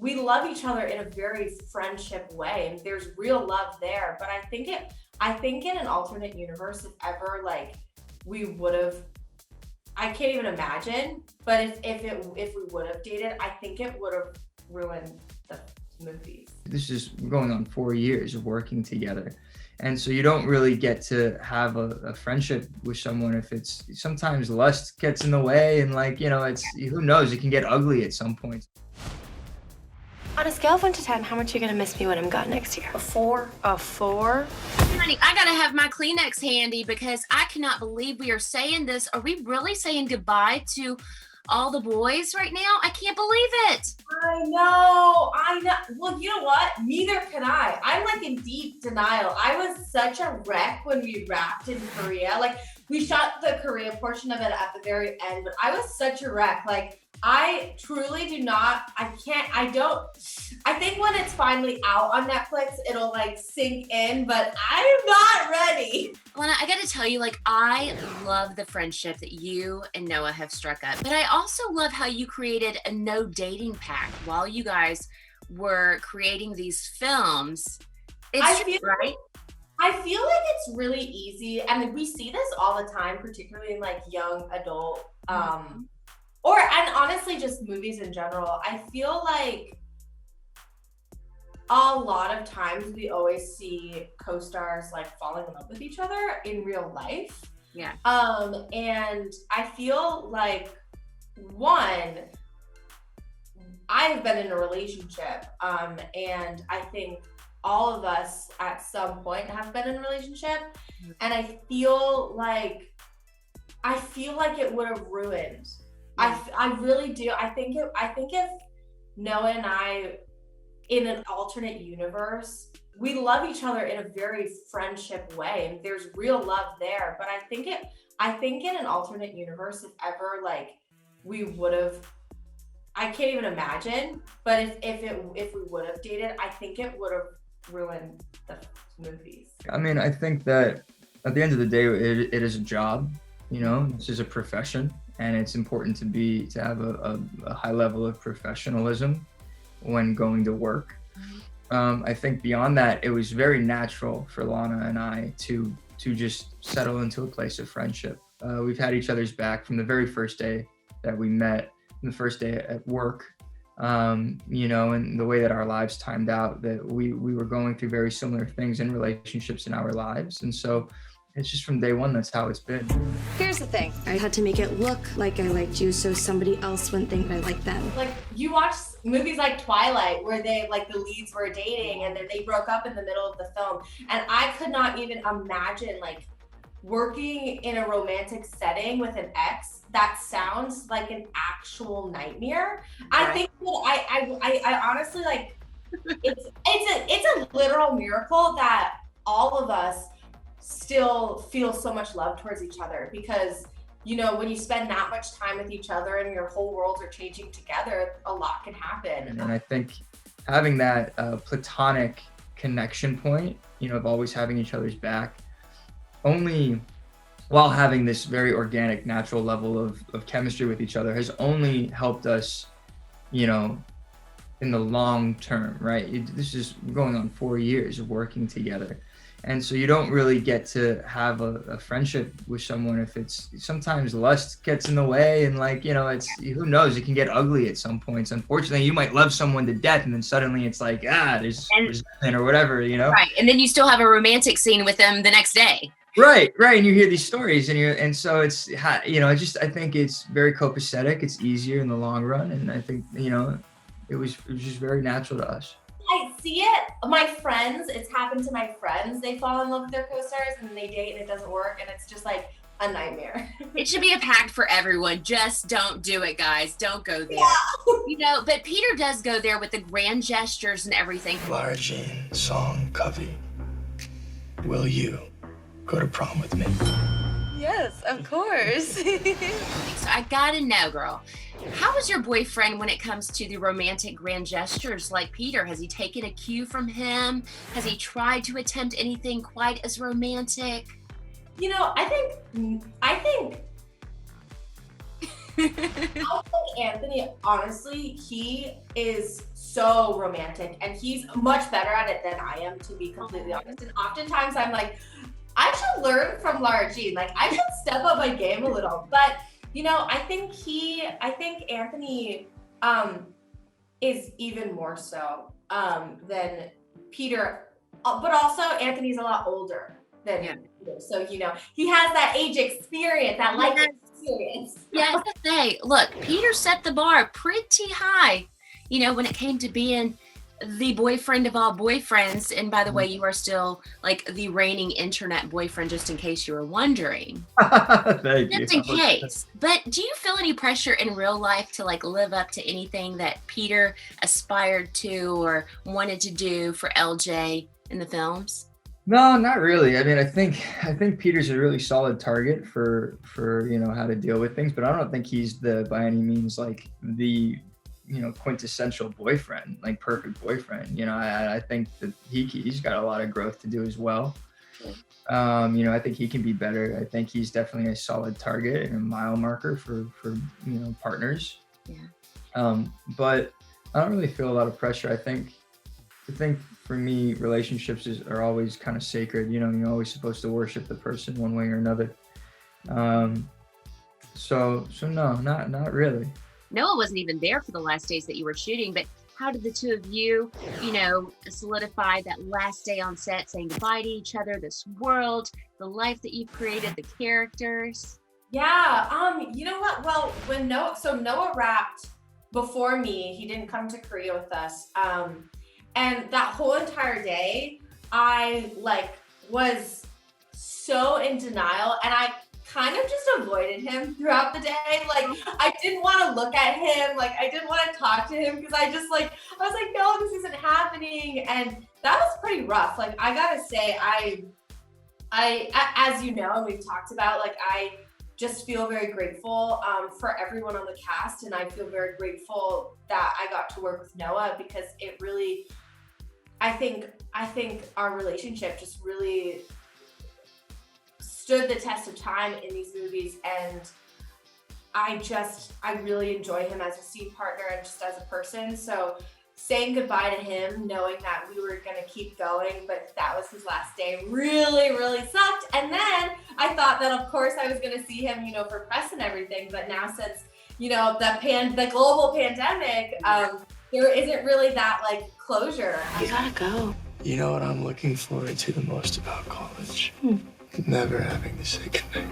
we love each other in a very friendship way, and there's real love there. But I think in an alternate universe, if ever like we would have, I can't even imagine. But if we would have dated, I think it would have ruined the movies. This is going on 4 years of working together. And so you don't really get to have a friendship with someone if it's sometimes lust gets in the way, and like, it's, who knows, it can get ugly at some point. On a scale of 1 to 10, how much are you gonna miss me when I'm gone next year? A 4. A 4? Honey, I gotta have my Kleenex handy because I cannot believe we are saying this. Are we really saying goodbye to all the boys right now? I can't believe it. I know. Well, you know what? Neither can I. I'm like in deep denial. I was such a wreck when we wrapped in Korea. Like, we shot the Korea portion of it at the very end, but I was such a wreck. Like, I truly do not, I think when it's finally out on Netflix, it'll like sink in, but I'm not ready. Lana, I gotta tell you, like, I love the friendship that you and Noah have struck up, but I also love how you created a no dating pact while you guys were creating these films. I feel like it's really easy. I mean, we see this all the time, particularly in like young adult, and honestly, just movies in general. I feel like a lot of times we always see co-stars like falling in love with each other in real life. Yeah. And I feel like, one, I've been in a relationship, and I think all of us at some point have been in a relationship, and I feel like it would have ruined. I really do. I think if Noah and I, in an alternate universe, we love each other in a very friendship way, and there's real love there. But I think in an alternate universe, if ever like we would have, I can't even imagine. But if we would have dated, I think it would have ruined the movies. I mean, I think that at the end of the day, it is a job. This is a profession. And it's important to have a high level of professionalism when going to work. I think beyond that, it was very natural for Lana and I to just settle into a place of friendship. We've had each other's back from the very first day that we met, from the first day at work, and the way that our lives timed out, that we were going through very similar things in relationships in our lives. And so it's just from day one, that's how it's been. Here's the thing. I had to make it look like I liked you so somebody else wouldn't think I liked them. Like, you watch movies like Twilight where they, like, the leads were dating and then they broke up in the middle of the film. And I could not even imagine, like, working in a romantic setting with an ex. That sounds like an actual nightmare. Right. I think that I honestly, like, it's a literal miracle that all of us still feel so much love towards each other, because when you spend that much time with each other and your whole worlds are changing together, a lot can happen. And I think having that platonic connection point, of always having each other's back, only while having this very organic, natural level of chemistry with each other, has only helped us, in the long term, right? This is going on 4 years of working together. And so you don't really get to have a friendship with someone if it's sometimes lust gets in the way, and like, it's, who knows, it can get ugly at some points. Unfortunately, you might love someone to death and then suddenly it's like, there's resentment or whatever, Right. And then you still have a romantic scene with them the next day. Right. And you hear these stories and so it's, I think it's very copacetic. It's easier in the long run. And I think, it was just very natural to us. I see it. My friends, it's happened to my friends. They fall in love with their co-stars and then they date and it doesn't work, and it's just like a nightmare. It should be a pact for everyone. Just don't do it, guys. Don't go there. Yeah. But Peter does go there with the grand gestures and everything. Lara Jean, song, Covey. Will you go to prom with me? Yes, of course. So I gotta know, girl, how is your boyfriend when it comes to the romantic grand gestures like Peter? Has he taken a cue from him? Has he tried to attempt anything quite as romantic? I think I think Anthony, honestly, he is so romantic and he's much better at it than I am, to be completely honest. And oftentimes I'm like, I should learn from Lara Jean. Like, I should step up my game a little. But, you know, I think Anthony is even more so than Peter. But also, Anthony's a lot older than Peter. So, you know, he has that age experience, that life experience. Yeah, I have to say, look, Peter set the bar pretty high, you know, when it came to being the boyfriend of all boyfriends. And by the way, you are still like the reigning internet boyfriend, just in case you were wondering. Thank you. Just in case. But do you feel any pressure in real life to like live up to anything that Peter aspired to or wanted to do for LJ in the films? No, not really. I mean, I think Peter's a really solid target for you know how to deal with things, but I don't think he's by any means like the quintessential boyfriend, like perfect boyfriend. You know, I think that he's got a lot of growth to do as well. You know, I think he can be better. I think he's definitely a solid target and a mile marker for partners. Yeah. But I don't really feel a lot of pressure. I think for me, relationships are always kind of sacred. You know, you're always supposed to worship the person one way or another. So no, not really. Noah wasn't even there for the last days that you were shooting, but how did the two of you, solidify that last day on set, saying goodbye to each other, this world, the life that you've created, the characters? Yeah, you know what? Well, when Noah wrapped before me, he didn't come to Korea with us. And that whole entire day, I was so in denial, and I kind of just avoided him throughout the day. Like, I didn't want to look at him. Like, I didn't want to talk to him because I was like, no, this isn't happening. And that was pretty rough. Like, I gotta say, I as you know, and we've talked about, like, I just feel very grateful for everyone on the cast, and I feel very grateful that I got to work with Noah, because it really, I think our relationship just really stood the test of time in these movies, and I really enjoy him as a scene partner and just as a person. So saying goodbye to him, knowing that we were gonna keep going, but that was his last day, really, really sucked. And then I thought that of course I was gonna see him, for press and everything, but now since, the global pandemic, there isn't really that closure. You gotta go. You know what I'm looking forward to the most about college? Never having to say goodnight.